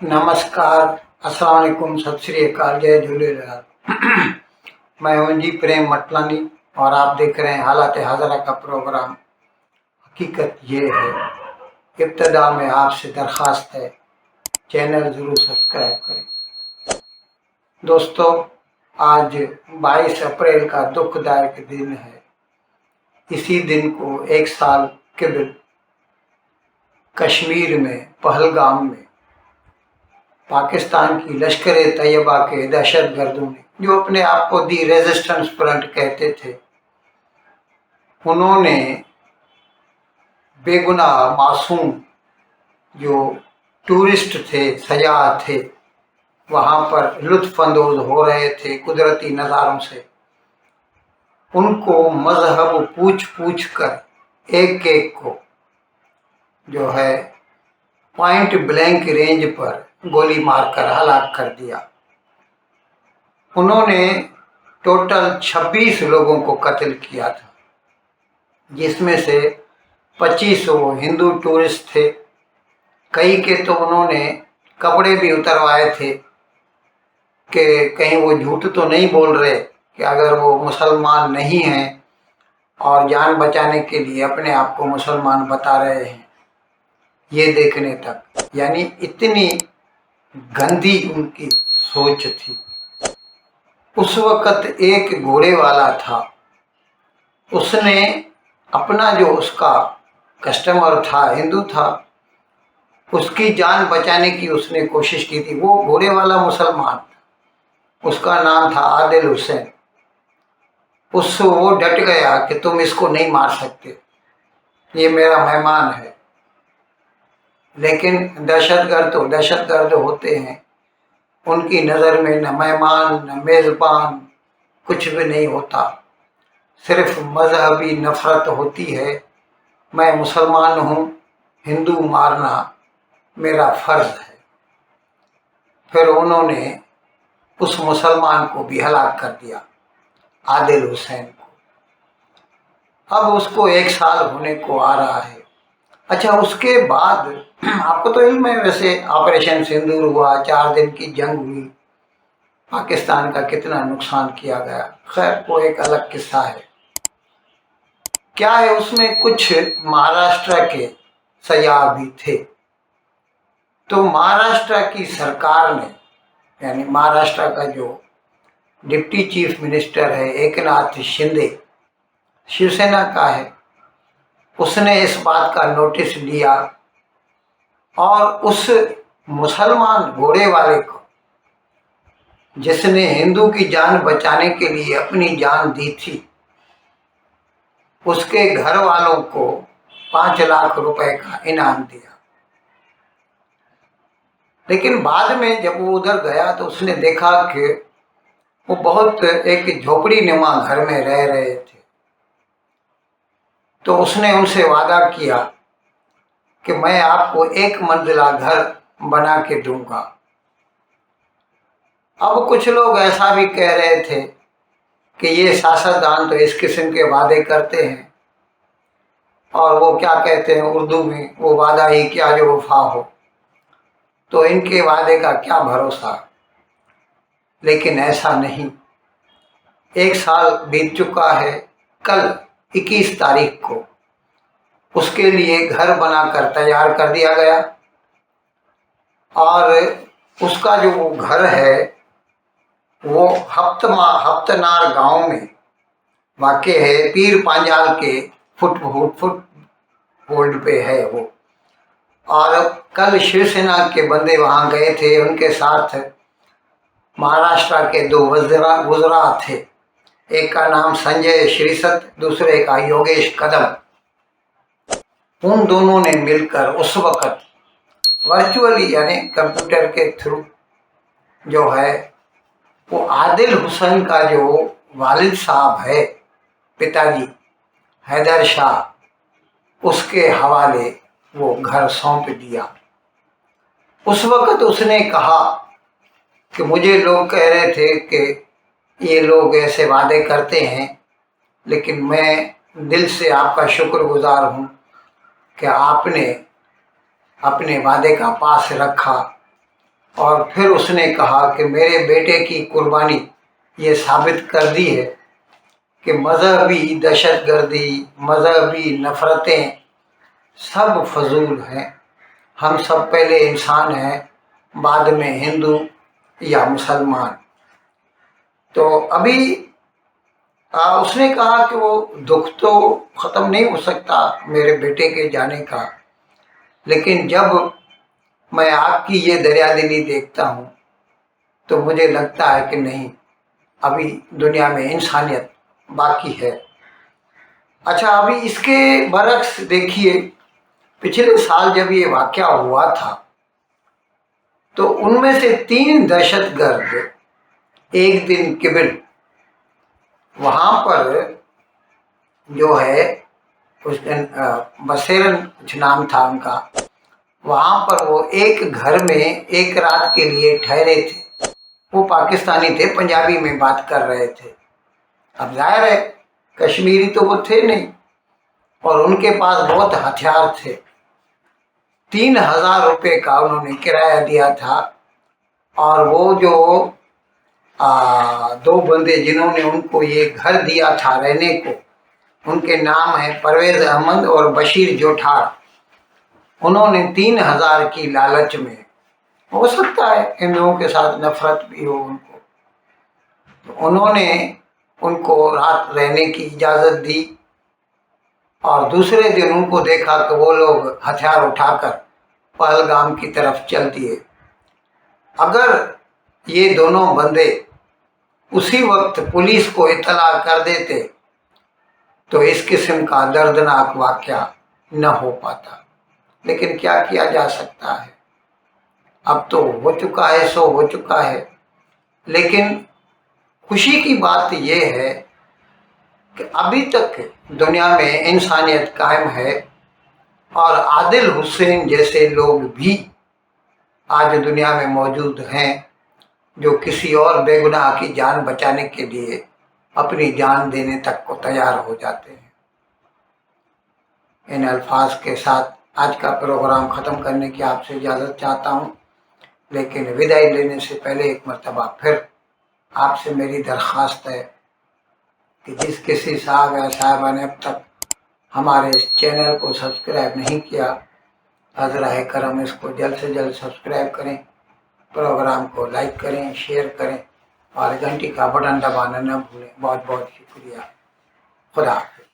नमस्कार, अस्सलाम वालेकुम, सत श्री अकाल, जय झूलेलाल। मैं हूं जी प्रेम मटलानी और आप देख रहे हैं हालात हाजरा का प्रोग्राम। हकीकत ये है, इब्तदा में आपसे दरख्वास्त है, चैनल ज़रूर सब्सक्राइब करें। दोस्तों, आज 22 अप्रैल का दुखदायक दिन है। इसी दिन को एक साल कबल कश्मीर में पहलगाम में पाकिस्तान की लश्कर तैयबा के दहशत गर्दों ने, जो अपने आप को दी रेजिस्टेंस फ्रंट कहते थे, उन्होंने बेगुनाह मासूम जो टूरिस्ट थे, सयाह थे, वहाँ पर लुत्फ़अंदोज़ हो रहे थे कुदरती नज़ारों से, उनको मजहब पूछ पूछ कर एक एक को जो है पॉइंट ब्लैंक रेंज पर गोली मारकर हलाक कर दिया। उन्होंने टोटल 26 लोगों को कत्ल किया था, जिसमें से 25 वो हिंदू टूरिस्ट थे। कई के तो उन्होंने कपड़े भी उतरवाए थे कि कहीं वो झूठ तो नहीं बोल रहे कि अगर वो मुसलमान नहीं हैं और जान बचाने के लिए अपने आप को मुसलमान बता रहे हैं, ये देखने तक। यानी इतनी गंदी उनकी सोच थी। उस वक़्त एक घोड़े वाला था, उसने अपना जो उसका कस्टमर था, हिंदू था, उसकी जान बचाने की उसने कोशिश की थी। वो घोड़े वाला मुसलमान था, उसका नाम था आदिल हुसैन। वो डट गया कि तुम इसको नहीं मार सकते, ये मेरा मेहमान है। लेकिन दहशतगर्द तो दहशतगर्द होते हैं, उनकी नज़र में न मेहमान न मेज़बान कुछ भी नहीं होता, सिर्फ मजहबी नफ़रत होती है। मैं मुसलमान हूँ, हिंदू मारना मेरा फ़र्ज़ है। फिर उन्होंने उस मुसलमान को भी हलाक कर दिया, आदिल हुसैन को। अब उसको 1 साल होने को आ रहा है। अच्छा, उसके बाद आपको तो इल्म है वैसे, ऑपरेशन सिंदूर हुआ, 4 दिन की जंग हुई, पाकिस्तान का कितना नुकसान किया गया। खैर, वो एक अलग किस्सा है। क्या है, उसमें कुछ महाराष्ट्र के सयाह भी थे। तो महाराष्ट्र की सरकार ने, यानी महाराष्ट्र का जो डिप्टी चीफ मिनिस्टर है एकनाथ शिंदे, शिवसेना का है, उसने इस बात का नोटिस लिया और उस मुसलमान घोड़े वाले को, जिसने हिंदू की जान बचाने के लिए अपनी जान दी थी, उसके घर वालों को 5 लाख रुपए का इनाम दिया। लेकिन बाद में जब वो उधर गया तो उसने देखा कि वो बहुत एक झोपड़ी नुमा घर में रह रहे थे। तो उसने उनसे वादा किया कि मैं आपको 1 मंजिला घर बना के दूंगा। अब कुछ लोग ऐसा भी कह रहे थे कि ये सियासतदान तो इस किस्म के वादे करते हैं, और वो क्या कहते हैं उर्दू में, वो वादा ही क्या जो वफा हो, तो इनके वादे का क्या भरोसा। लेकिन ऐसा नहीं। 1 साल बीत चुका है। कल 21 तारीख को उसके लिए घर बनाकर तैयार कर दिया गया, और उसका जो वो घर है वो हफ्तनार गांव में वाक़े है। पीर पांजाल के फुट होल्ड पे है वो। और कल शिवसेना के बंदे वहाँ गए थे, उनके साथ महाराष्ट्र के 2 वज़रा थे। एक का नाम संजय श्रीसत, दूसरे का योगेश कदम। उन दोनों ने मिलकर उस वक़्त वर्चुअली, यानी कंप्यूटर के थ्रू जो है, वो आदिल हुसैन का जो वालिद साहब है, पिताजी हैदर शाह, उसके हवाले वो घर सौंप दिया। उस वक़्त उसने कहा कि मुझे लोग कह रहे थे कि ये लोग ऐसे वादे करते हैं, लेकिन मैं दिल से आपका शुक्रगुजार हूँ कि आपने अपने वादे का पास रखा اور پھر اس نے کہا کہ میرے بیٹے کی قربانی یہ ثابت کر دی ہے کہ مذہبی دہشت گردی، مذہبی نفرتیں سب فضول ہیں. ہم سب پہلے انسان ہیں، بعد میں ہندو یا مسلمان. تو ابھی اس نے کہا کہ وہ دکھ تو ختم نہیں ہو سکتا میرے بیٹے کے جانے کا، لیکن جب میں آپ کی یہ دریا دلی دیکھتا ہوں تو مجھے لگتا ہے کہ نہیں، ابھی دنیا میں انسانیت باقی ہے. اچھا، ابھی اس کے برعکس دیکھیے، پچھلے سال جب یہ واقعہ ہوا تھا تو ان میں سے 3 دہشت گرد ایک دن قبل وہاں پر جو ہے اس بصیرن کچھ نام تھا ان کا، وہاں پر وہ ایک گھر میں ایک رات کے لیے ٹھہرے تھے. وہ پاکستانی تھے، پنجابی میں بات کر رہے تھے. اب ظاہر ہے کشمیری تو وہ تھے نہیں، اور ان کے پاس بہت ہتھیار تھے. 3000 روپے کا انہوں نے کرایہ دیا تھا. اور وہ جو 2 بندے جنہوں نے ان کو یہ گھر دیا تھا رہنے کو، ان کے نام ہیں پرویز احمد اور بشیر جوٹھار. انہوں نے 3000 کی لالچ میں، ہو سکتا ہے ہندوؤں کے ساتھ نفرت بھی ہو ان کو، تو انہوں نے ان کو رات رہنے کی اجازت دی. اور دوسرے دن ان کو دیکھا کہ وہ لوگ ہتھیار اٹھا کر پہلگام کی طرف چل دیے. اگر یہ دونوں بندے اسی وقت پولیس کو اطلاع کر دیتے تو اس قسم کا دردناک واقعہ نہ ہو پاتا. لیکن کیا کیا جا سکتا ہے، اب تو ہو چکا ہے سو ہو چکا ہے. لیکن خوشی کی بات یہ ہے کہ ابھی تک دنیا میں انسانیت قائم ہے، اور عادل حسین جیسے لوگ بھی آج دنیا میں موجود ہیں جو کسی اور بے گناہ کی جان بچانے کے لیے اپنی جان دینے تک کو تیار ہو جاتے ہیں. ان الفاظ کے ساتھ آج کا پروگرام ختم کرنے کی آپ سے اجازت چاہتا ہوں، لیکن ودائی لینے سے پہلے ایک مرتبہ پھر آپ سے میری درخواست ہے کہ جس کسی صاحب یا صاحبہ نے اب تک ہمارے اس چینل کو سبسکرائب نہیں کیا، حضرہ کرم اس کو جلد سے جلد سبسکرائب کریں، پروگرام کو لائک کریں، شیئر کریں، اور گھنٹی کا بٹن دبانا نہ بھولیں. بہت بہت شکریہ. خدا حافظ.